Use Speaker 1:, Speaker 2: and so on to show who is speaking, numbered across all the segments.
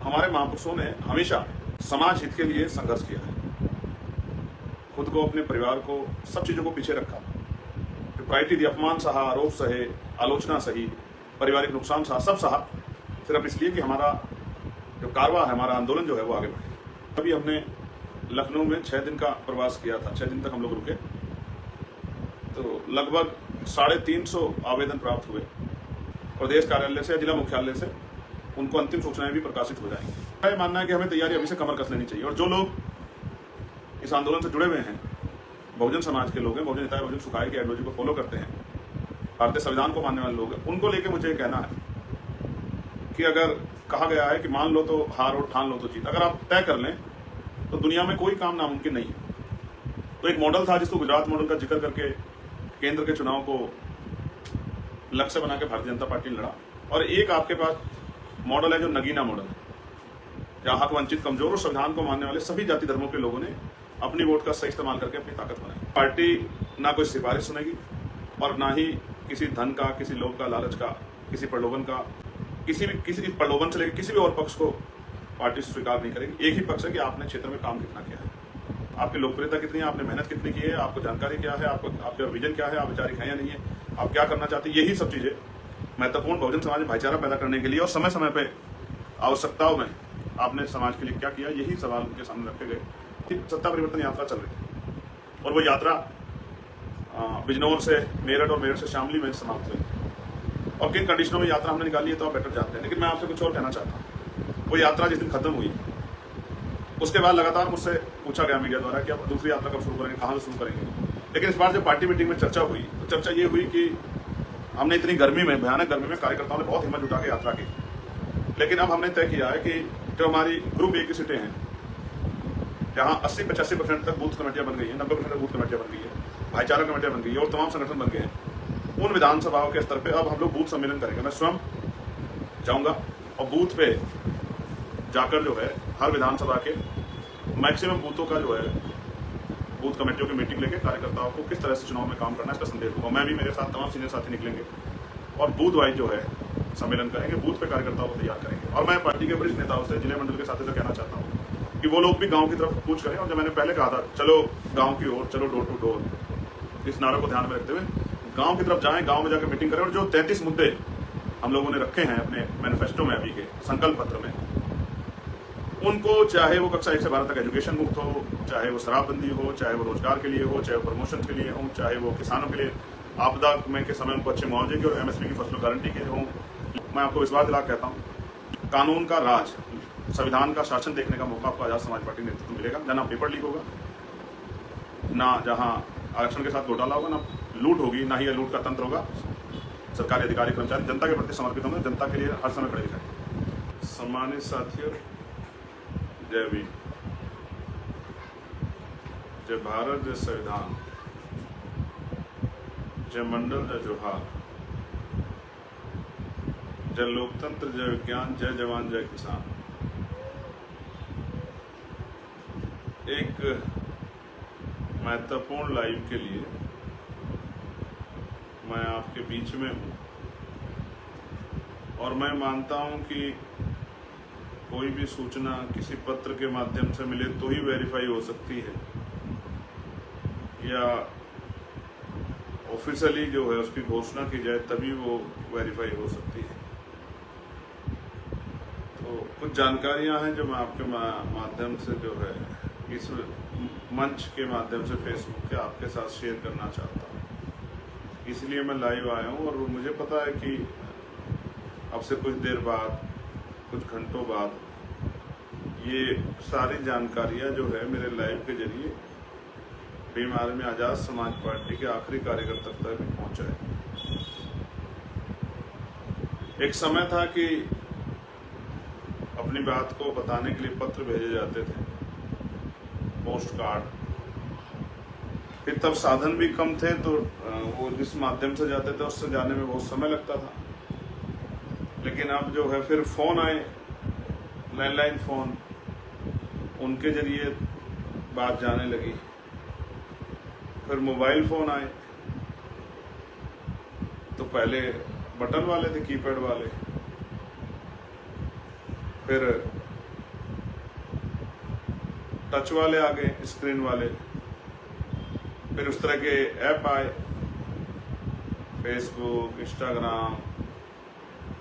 Speaker 1: हमारे महापुरुषों ने हमेशा समाज हित के लिए संघर्ष किया है। खुद को, अपने परिवार को, सब चीजों को पीछे रखा। प्रायिटी दी, अपमान सहा, आरोप सहे, आलोचना सही, पारिवारिक नुकसान सहा, सब सहा, सिर्फ इसलिए कि हमारा जो कारवा है, हमारा आंदोलन जो है वो आगे बढ़े। अभी हमने लखनऊ में 6 दिन का प्रवास किया था। 6 दिन तक हम लोग रुके, तो लगभग 350 आवेदन प्राप्त हुए। प्रदेश कार्यालय से, जिला मुख्यालय से उनको अंतिम सूचनाएं भी प्रकाशित हो जाएंगी। मेरा मानना है कि हमें तैयारी अभी से कमर कस लेनी चाहिए। और जो लोग इस आंदोलन से जुड़े हुए हैं, बहुजन समाज के लोग हैं, बहुजन हिताय बहुजन सुखाय की आइडियोलॉजी को फॉलो करते हैं, भारतीय संविधान को मानने वाले लोग हैं, उनको लेकर मुझे कहना है कि अगर कहा गया है कि मान लो तो हार और ठान लो तो जीत, अगर आप तय कर लें तो दुनिया में कोई काम नामुमकिन नहीं है। तो एक मॉडल था जिसको गुजरात मॉडल का जिक्र करके केंद्र के चुनाव को लक्ष्य बना के भारतीय जनता पार्टी ने लड़ा। और एक आपके पास मॉडल है जो नगीना मॉडल है, जहां हक वंचित, कमजोर और संविधान को मानने वाले सभी जाति धर्मों के लोगों ने अपनी वोट का सही इस्तेमाल करके अपनी ताकत बनाई। पार्टी ना कोई सिफारिश सुनेगी और ना ही किसी धन का, किसी लोभ का, लालच का, किसी प्रलोभन का, किसी प्रलोभन से लेकर किसी भी और पक्ष को पार्टी स्वीकार नहीं करेगी। एक ही पक्ष है कि आपने क्षेत्र में काम कितना किया है, आपकी लोकप्रियता कितनी है, आपने मेहनत कितनी की है, आपको जानकारी क्या है, आपका विजन क्या है, आप विचारिक हैं या नहीं है, आप क्या करना चाहते हैं। यही सब चीजें महत्वपूर्ण बहुजन समाज में भाईचारा पैदा करने के लिए और समय समय पे आवश्यकताओं में आपने समाज के लिए क्या किया, यही सवाल उनके सामने रखे गए। सत्ता परिवर्तन यात्रा चल रही है और वो यात्रा बिजनौर से मेरठ और मेरठ से शामली में समाप्त हुई। और किन कंडीशनों में यात्रा हमने निकाली है तो आप बेटर जानते हैं, लेकिन मैं आपसे कुछ और कहना चाहता हूँ। वो यात्रा जिस दिन खत्म हुई, उसके बाद लगातार मुझसे पूछा गया मीडिया द्वारा कि आप दूसरी यात्रा कब शुरू करेंगे, कहाँ से शुरू करेंगे। लेकिन इस बार जब पार्टी मीटिंग में चर्चा हुई तो चर्चा ये हुई कि हमने इतनी गर्मी में, भयानक गर्मी में कार्यकर्ताओं ने बहुत हिम्मत जुटा के यात्रा की, लेकिन अब हमने तय किया है कि जो हमारी ग्रुप ए की सीटें हैं, जहाँ 80-85% तक बूथ कमेटियां बन गई हैं, 90% बूथ कमेटियां बन गई है, भाईचारा कमेटियां बन गई है और तमाम संगठन बन गए हैं, उन विधानसभाओं के स्तर पे अब हम लोग बूथ सम्मेलन करेंगे। मैं स्वयं जाऊंगा और बूथ पे जाकर जो है हर विधानसभा के मैक्सिमम बूथों का जो है बूथ कमेटियों की मीटिंग लेके कार्यकर्ताओं को किस तरह से चुनाव में काम करना है इसका संदेश दूंगा। मैं भी, मेरे साथ तमाम सीनियर साथी निकलेंगे और बूथ वाइज जो है सम्मेलन करेंगे, बूथ पे कार्यकर्ताओं को तैयार करेंगे। और मैं पार्टी के वरिष्ठ नेताओं से, जिले मंडल के साथी से कहना चाहता हूँ कि वो लोग भी गांव की तरफ कूच करें। और जब मैंने पहले कहा था चलो गांव की ओर, चलो डोर टू डोर, इस नारे को ध्यान में रखते हुए गांव की तरफ जाएं, गांव में जाकर मीटिंग करें और जो 33 मुद्दे हम लोगों ने रखे हैं अपने मैनिफेस्टो में, अभी के संकल्प पत्र में, उनको, चाहे वो कक्षा 1 से 12 तक एजुकेशन मुक्त हो, चाहे वो शराबबंदी हो, चाहे वो रोजगार के लिए हो, चाहे वो प्रमोशन के लिए हो, चाहे वो किसानों के लिए आपदा में के समय उनको अच्छे मुआवजे की और एमएसपी की फसल गारंटी के हों। मैं आपको विश्वास दिला कहता हूँ, कानून का राज, संविधान का शासन देखने का मौका आपको आजाद समाज पार्टी नेतृत्व मिलेगा। जहाँ पेपर लीक होगा, ना जहाँ आरक्षण के साथ घोटाला होगा, ना लूट होगी, ना ही लूट का तंत्र होगा। सरकारी अधिकारी, कर्मचारी जनता के प्रति समर्पित होंगे, जनता के लिए हर समय खड़े दिखाएंगे। सम्मानित साथियों, जय भीम, जय भारत, जय संविधान, जय मंडल, जय जोहार, जय लोकतंत्र, जय विज्ञान, जय जवान, जय किसान। एक महत्वपूर्ण लाइव के लिए मैं आपके बीच में हूं और मैं मानता हूं कि कोई भी सूचना किसी पत्र के माध्यम से मिले तो ही वेरीफाई हो सकती है, या ऑफिशियली जो है उसकी घोषणा की जाए तभी वो वेरीफाई हो सकती है। तो कुछ जानकारियां हैं जो मैं आपके माध्यम से जो है इस मंच के माध्यम से फेसबुक के आपके साथ शेयर करना चाहता हूँ। इसलिए मैं लाइव आया हूँ और मुझे पता है कि अब से कुछ देर बाद, कुछ घंटों बाद ये सारी जानकारियां जो है मेरे लाइव के जरिए भीम आर्मी आजाद समाज पार्टी के आखिरी कार्यकर्ता तक भी पहुंचाए। एक समय था कि अपनी बात को बताने के लिए पत्र भेजे जाते थे, पोस्ट कार्ड, फिर तब साधन भी कम थे तो वो जिस माध्यम से जाते थे उससे जाने में बहुत समय लगता था। लेकिन अब जो है फिर फोन आए, लैंडलाइन फोन, उनके जरिए बात जाने लगी। फिर मोबाइल फोन आए, तो पहले बटन वाले थे, कीपैड वाले, फिर टच वाले आ गए, स्क्रीन वाले, फिर उस तरह के ऐप आए, फेसबुक, इंस्टाग्राम,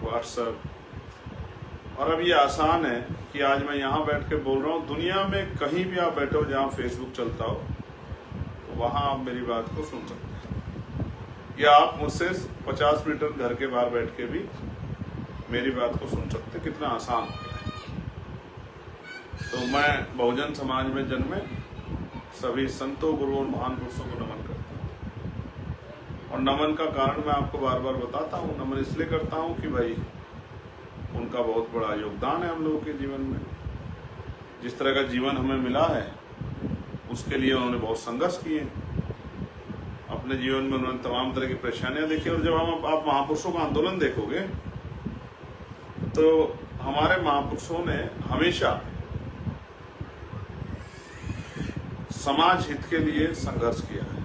Speaker 1: व्हाट्सएप। और अब ये आसान है कि आज मैं यहाँ बैठ के बोल रहा हूँ, दुनिया में कहीं भी आप बैठे हो जहाँ फेसबुक चलता हो, तो वहाँ आप मेरी बात को सुन सकते हैं, या आप मुझसे 50 मीटर घर के बाहर बैठ के भी मेरी बात को सुन सकते। कितना आसान हो गया है। तो मैं बहुजन समाज में जन्मे सभी संतों, गुरुओं, महान पुरुषों को नमन करता हूँ। और नमन का कारण मैं आपको बार बार बताता हूँ। नमन इसलिए करता हूँ कि भाई उनका बहुत बड़ा योगदान है हम लोगों के जीवन में। जिस तरह का जीवन हमें मिला है उसके लिए उन्होंने बहुत संघर्ष किए। अपने जीवन में उन्होंने तमाम तरह की परेशानियां देखी। और जब आप महापुरुषों का आंदोलन देखोगे तो हमारे महापुरुषों ने हमेशा समाज हित के लिए संघर्ष किया है।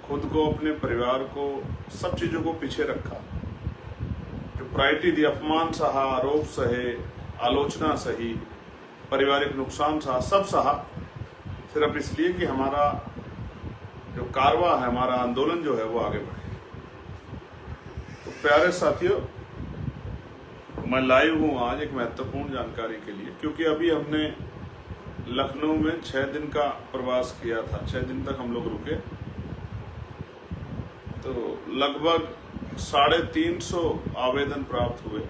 Speaker 1: खुद को, अपने परिवार को, सब चीजों को पीछे रखा। जो प्रायोरिटी दी, अपमान सहा, आरोप सहे, आलोचना सही, पारिवारिक नुकसान सहा, सब सहा, सिर्फ इसलिए कि हमारा जो कारवा है, हमारा आंदोलन जो है वो आगे बढ़े। तो प्यारे साथियों, मैं लाइव हूं आज एक महत्वपूर्ण जानकारी के लिए, क्योंकि अभी हमने लखनऊ में 6 दिन का प्रवास किया था। 6 दिन तक हम लोग रुके। तो लगभग 350 आवेदन प्राप्त हुए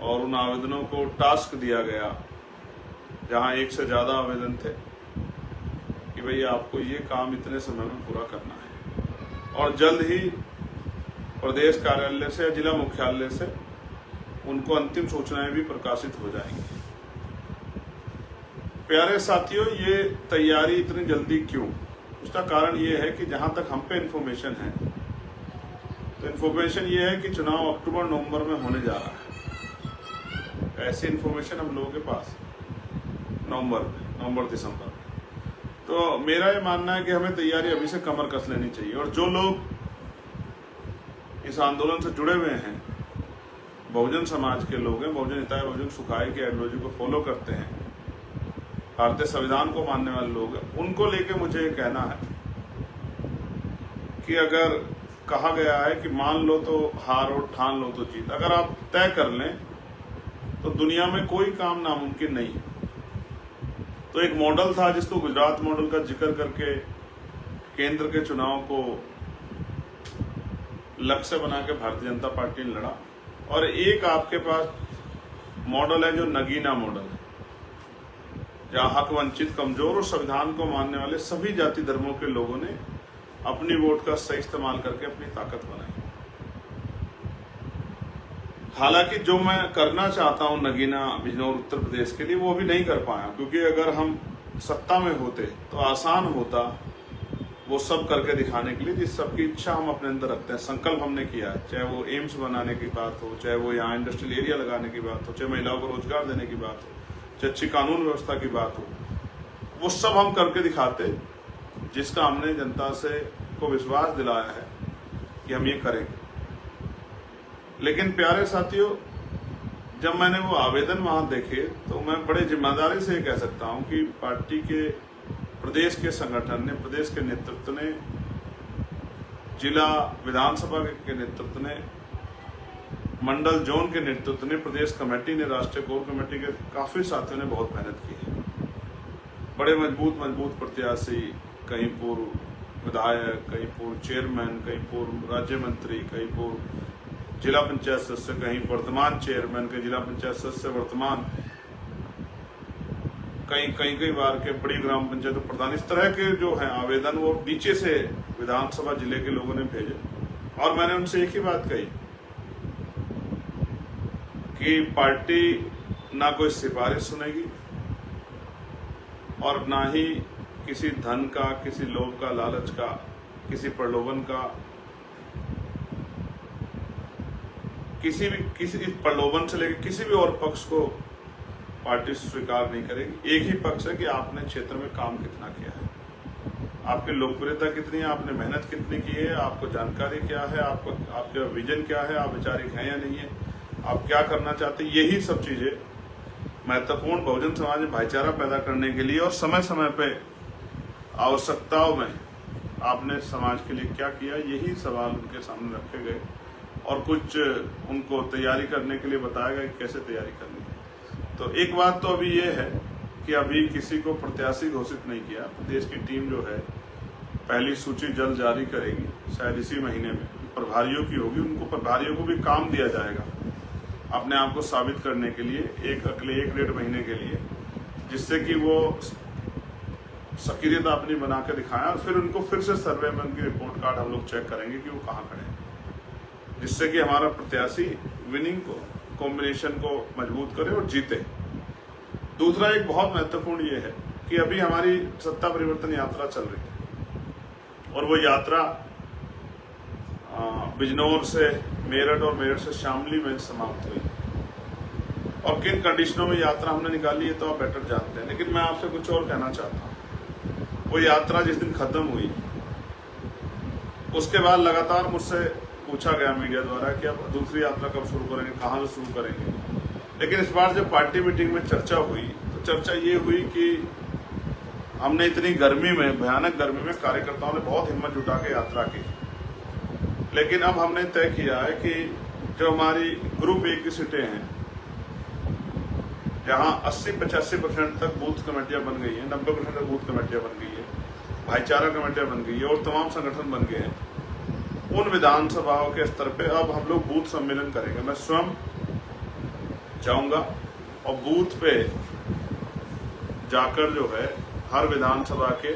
Speaker 1: और उन आवेदनों को टास्क दिया गया, जहां 1 से ज्यादा आवेदन थे, कि भाई आपको ये काम इतने समय में पूरा करना है। और जल्द ही प्रदेश कार्यालय से या जिला मुख्यालय से उनको अंतिम सूचनाएं भी प्रकाशित हो जाएंगी। प्यारे साथियों, ये तैयारी इतनी जल्दी क्यों? उसका कारण ये है कि जहां तक हम पे इन्फॉर्मेशन है, तो इन्फॉर्मेशन ये है कि चुनाव अक्टूबर-नवंबर में होने जा रहा है। ऐसी इन्फॉर्मेशन हम लोगों के पास नवंबर-दिसंबर में। तो मेरा ये मानना है कि हमें तैयारी अभी से कमर कस लेनी चाहिए। और जो लोग इस आंदोलन से जुड़े हुए हैं, बहुजन समाज के लोग हैं, बहुजन हिताय बहुजन सुखाय की आइडियोलॉजी को फॉलो करते हैं, भारतीय संविधान को मानने वाले लोग हैं, उनको लेके मुझे ये कहना है कि अगर कहा गया है कि मान लो तो हार और ठान लो तो जीत, अगर आप तय कर लें तो दुनिया में कोई काम नामुमकिन नहीं है। तो एक मॉडल था जिसको गुजरात मॉडल का जिक्र करके केंद्र के चुनाव को लक्ष्य बना के भारतीय जनता पार्टी ने लड़ा। और एक आपके पास मॉडल है जो नगीना मॉडल है, जहां हक वंचित, कमजोर और संविधान को मानने वाले सभी जाति धर्मों के लोगों ने अपनी वोट का सही इस्तेमाल करके अपनी ताकत बनाई। हालांकि जो मैं करना चाहता हूं नगीना बिजनौर उत्तर प्रदेश के लिए, वो भी नहीं कर पाया, क्योंकि अगर हम सत्ता में होते तो आसान होता वो सब करके दिखाने के लिए जिस सबकी इच्छा हम अपने अंदर रखते हैं, संकल्प हमने किया है। चाहे वो एम्स बनाने की बात हो, चाहे वो यहाँ इंडस्ट्रियल एरिया लगाने की बात हो, चाहे महिलाओं को रोजगार देने की बात हो, चाहे अच्छी कानून व्यवस्था की बात हो, वो सब हम करके दिखाते, जिसका हमने जनता से को विश्वास दिलाया है कि हम ये करेंगे। लेकिन प्यारे साथियों, जब मैंने वो आवेदन वहां देखे तो मैं बड़े जिम्मेदारी से कह सकता हूं कि पार्टी के प्रदेश के संगठन ने, प्रदेश के नेतृत्व ने, जिला विधानसभा के नेतृत्व ने, मंडल जोन के नेतृत्व ने, प्रदेश कमेटी ने, राष्ट्रीय कोर कमेटी के काफी साथियों ने बहुत मेहनत की है। बड़े मजबूत प्रत्याशी, कहीं पूर्व विधायक, कहीं पूर्व चेयरमैन, कहीं पूर्व राज्य मंत्री, कहीं पूर्व जिला पंचायत सदस्य, कहीं वर्तमान चेयरमैन, कहीं जिला पंचायत सदस्य वर्तमान, कई बार के बड़ी ग्राम पंचायत प्रधान, इस तरह के जो है आवेदन वो नीचे से विधानसभा जिले के लोगों ने भेजे। और मैंने उनसे एक ही बात कही कि पार्टी ना कोई सिफारिश सुनेगी और ना ही किसी धन का, किसी लोभ का, लालच का, किसी प्रलोभन का, किसी प्रलोभन से लेकर किसी भी और पक्ष को पार्टी स्वीकार नहीं करेगी। एक ही पक्ष है कि आपने क्षेत्र में काम कितना किया है, आपकी लोकप्रियता कितनी है, आपने मेहनत कितनी की है, आपको जानकारी क्या है, आपका विजन क्या है, आप वैचारिक हैं या नहीं है, आप क्या करना चाहते हैं। यही सब चीजें महत्वपूर्ण बहुजन समाज में भाईचारा पैदा करने के लिए और समय समय पे आवश्यकताओं में आपने समाज के लिए क्या किया, यही सवाल उनके सामने रखे गए और कुछ उनको तैयारी करने के लिए बताया गया कि कैसे तैयारी करनी है। तो एक बात तो अभी ये है कि अभी किसी को प्रत्याशी घोषित नहीं किया। प्रदेश की टीम जो है पहली सूची जल्द जारी करेगी, शायद इसी महीने में। प्रभारियों की होगी, उनको प्रभारियों को भी काम दिया जाएगा अपने आप को साबित करने के लिए अगले 1-1.5 महीने के लिए, जिससे कि वो सक्रियता अपनी बना के दिखाएं और फिर उनको फिर से सर्वे में उनकी रिपोर्ट कार्ड हम लोग चेक करेंगे कि वो कहाँ खड़े हैं, जिससे कि हमारा प्रत्याशी विनिंग कॉम्बिनेशन को मजबूत करे और जीते। दूसरा एक बहुत महत्वपूर्ण ये है कि अभी हमारी सत्ता परिवर्तन यात्रा चल रही है और वो यात्रा बिजनौर से मेरठ और मेरठ से शामली में समाप्त हुई और किन कंडीशनों में यात्रा हमने निकाली है तो आप बेटर जानते हैं। लेकिन मैं आपसे कुछ और कहना चाहता हूँ। वो यात्रा जिस दिन खत्म हुई उसके बाद लगातार मुझसे पूछा गया मीडिया द्वारा कि अब दूसरी यात्रा कब शुरू करेंगे, कहाँ से शुरू करेंगे। लेकिन इस बार जब पार्टी मीटिंग में चर्चा हुई तो चर्चा ये हुई कि हमने इतनी गर्मी में, भयानक गर्मी में कार्यकर्ताओं ने बहुत हिम्मत जुटा के यात्रा की, लेकिन अब हमने तय किया है कि जो हमारी ग्रुप ए की सीटें हैं जहां 80-85% तक बूथ कमेटियां बन गई हैं, 90% तक बूथ कमेटियां बन गई है, भाईचारा कमेटियां बन गई है और तमाम संगठन बन गए हैं, उन विधानसभाओं के स्तर पे अब हम लोग बूथ सम्मेलन करेंगे। मैं स्वयं जाऊंगा और बूथ पे जाकर जो है हर विधानसभा के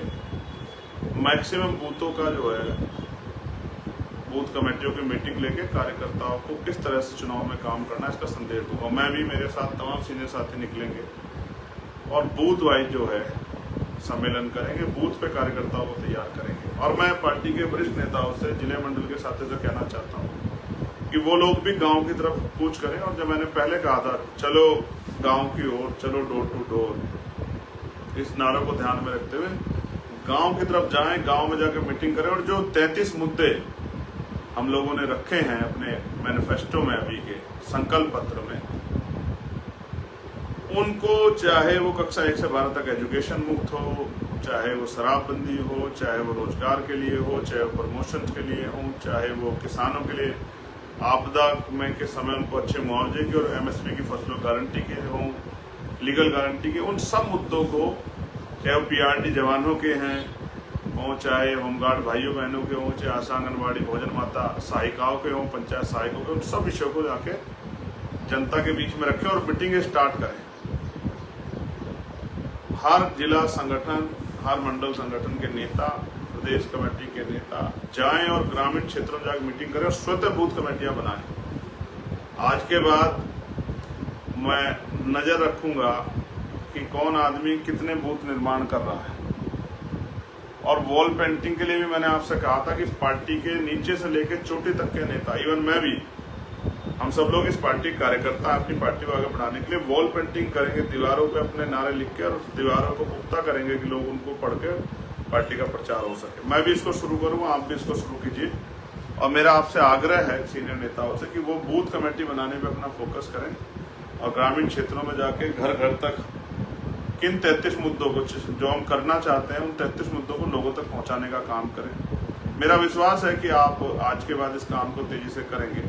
Speaker 1: मैक्सिमम बूथों का जो है बूथ कमेटियों की मीटिंग लेके कार्यकर्ताओं को किस तरह से चुनाव में काम करना है इसका संदेश दूंगा। मैं भी, मेरे साथ तमाम सीनियर साथी निकलेंगे और बूथ वाइज जो है सम्मेलन करेंगे, बूथ पे कार्यकर्ताओं को तैयार करेंगे। और मैं पार्टी के वरिष्ठ नेताओं से, जिले मंडल के साथियों से कहना चाहता हूँ कि वो लोग भी गाँव की तरफ कूच करें। और जब मैंने पहले कहा था चलो गाँव की ओर, चलो डोर टू डोर, इस नारे को ध्यान में रखते हुए गाँव की तरफ जाएं, गाँव में जाकर मीटिंग करें और जो 33 मुद्दे हम लोगों ने रखे हैं अपने मैनिफेस्टो में, अभी के संकल्प पत्र में, उनको चाहे वो कक्षा 1 से 12 तक एजुकेशन मुक्त हो, चाहे वो शराबबंदी हो, चाहे वो रोजगार के लिए हो, चाहे वो प्रमोशन के लिए हो, चाहे वो किसानों के लिए आपदा में के समय उनको अच्छे मुआवजे की और एमएसपी की फसलों गारंटी के हो, लीगल गारंटी के, उन सब मुद्दों को, चाहे वो पीआरडी जवानों के हैं हो, चाहे होमगार्ड भाइयों बहनों के हों, चाहे आशा आंगनबाड़ी भोजन माता सहायिकाओं के हों, पंचायत सहायकों के, उन सब विषयों को जाके जनता के बीच में रखें और मीटिंग स्टार्ट करें। हर जिला संगठन, हर मंडल संगठन के नेता, प्रदेश कमेटी के नेता जाएं और ग्रामीण क्षेत्रों में जाकर मीटिंग करें और स्वतः बूथ कमेटियां बनाएं। आज के बाद मैं नजर रखूंगा कि कौन आदमी कितने बूथ निर्माण कर रहा है। और वॉल पेंटिंग के लिए भी मैंने आपसे कहा था कि इस पार्टी के नीचे से लेकर चोटी तक के नेता, इवन मैं भी, हम सब लोग इस पार्टी कार्यकर्ता अपनी पार्टी को आगे बढ़ाने के लिए वॉल पेंटिंग करेंगे, दीवारों पे अपने नारे लिख के और दीवारों को पुख्ता करेंगे कि लोग उनको पढ़ के पार्टी का प्रचार हो सके। मैं भी इसको शुरू करूंगा, आप भी इसको शुरू कीजिए। और मेरा आपसे आग्रह है सीनियर नेताओं से कि वो बूथ कमेटी बनाने पर अपना फोकस करें और ग्रामीण क्षेत्रों में जाके घर घर तक किन 33 मुद्दों को जो हम करना चाहते हैं, उन 33 मुद्दों को लोगों तक पहुंचाने का काम करें। मेरा विश्वास है कि आप आज के बाद इस काम को तेजी से करेंगे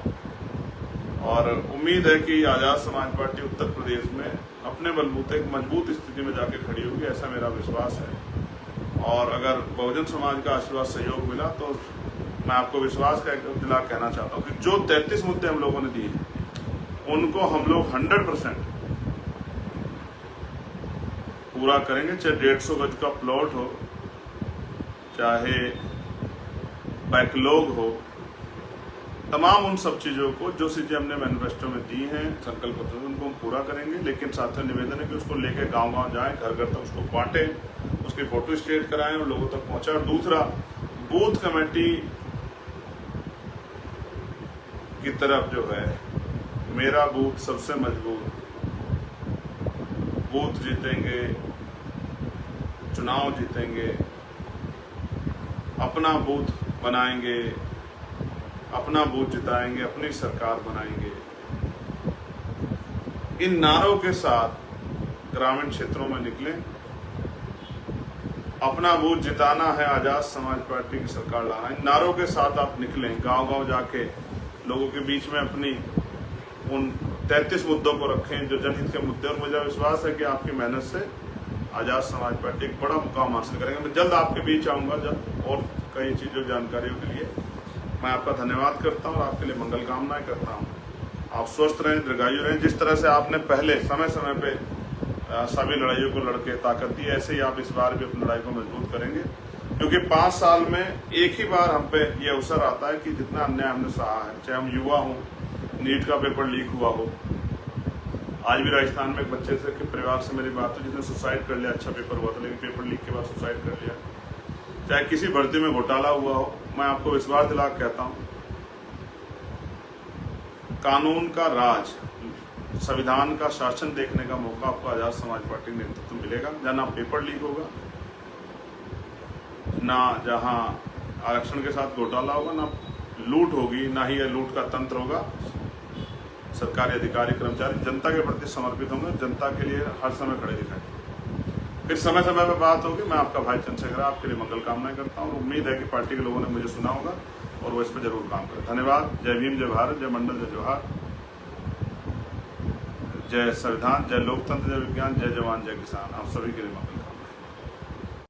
Speaker 1: और उम्मीद है कि आजाद समाज पार्टी उत्तर प्रदेश में अपने बलबूते एक मजबूत स्थिति में जाके खड़ी होगी, ऐसा मेरा विश्वास है। और अगर बहुजन समाज का आशीर्वाद सहयोग मिला तो मैं आपको विश्वास का दिला कहना चाहता हूँ कि जो 33 मुद्दे हम लोगों ने दिए उनको हम लोग 100% पूरा करेंगे। चाहे 150 गज का प्लॉट हो, चाहे बैकलॉग हो, तमाम उन सब चीजों को, जो चीजें हमने मैनिफेस्टो में दी हैं, संकल्प पत्र में, उनको हम पूरा करेंगे। लेकिन साथ में निवेदन है कि उसको लेके गांव-गांव जाएं, घर घर तक उसको बांटें, उसकी फोटो स्टेट कराएं और लोगों तक पहुंचाएं। और दूसरा, बूथ कमेटी की तरफ जो है, मेरा बूथ सबसे मजबूत, बूथ जीतेंगे, चुनाव जीतेंगे, अपना बूथ बनाएंगे, अपना बूथ जिताएंगे, अपनी सरकार बनाएंगे। इन नारों के साथ ग्रामीण क्षेत्रों में निकलें, अपना बूथ जिताना है, आजाद समाज पार्टी की सरकार लाना है। इन नारों के साथ आप निकलें, गांव-गांव जाके लोगों के बीच में अपनी उन 33 मुद्दों को रखें जो जनहित के मुद्दे। और मुझे विश्वास है कि आपकी मेहनत से आजाद समाज पार्टी एक बड़ा मुकाम हासिल करेंगे। मैं जल्द आपके बीच आऊंगा जब और कई चीज़ों जानकारियों के लिए। मैं आपका धन्यवाद करता हूँ और आपके लिए मंगल कामनाएं करता हूँ। आप स्वस्थ रहें, दीर्घायु रहें। जिस तरह से आपने पहले समय समय पे सभी लड़ाइयों को लड़के ताकत दी, ऐसे ही आप इस बार भी अपनी लड़ाई को मजबूत करेंगे, क्योंकि 5 साल में एक ही बार हम पे ये अवसर आता है कि जितना अन्याय हमने सहा है, चाहे हम युवा हों, नीट का पेपर लीक हुआ हो। आज भी राजस्थान में एक बच्चे से के परिवार से मेरी बात हुई जिसने सुसाइड कर लिया। अच्छा पेपर हुआ था लेकिन पेपर लीक के बाद सुसाइड कर लिया। चाहे किसी भर्ती में घोटाला हुआ हो, मैं आपको विश्वास दिला कहता हूँ, कानून का राज, संविधान का शासन देखने का मौका आपको आजाद समाज पार्टी के नेतृत्व मिलेगा, जहाँ ना पेपर लीक होगा, ना जहां आरक्षण के साथ घोटाला होगा, ना लूट होगी, ना ही यह लूट का तंत्र होगा। सरकारी अधिकारी कर्मचारी जनता के प्रति समर्पित होंगे, जनता के लिए हर समय खड़े दिखाई। फिर समय समय पर बात होगी। मैं आपका भाई चंद्रशेखर आपके लिए मंगल कामनाएं करता हूँ। उम्मीद है कि पार्टी के लोगों ने मुझे सुना होगा और वो इस पर जरूर काम करें। धन्यवाद। जय भीम, जय भारत, जय मंडल, जय जोहार, जय संविधान, जय लोकतंत्र, जय विज्ञान, जय जवान, जय किसान। आप सभी के लिए मंगल।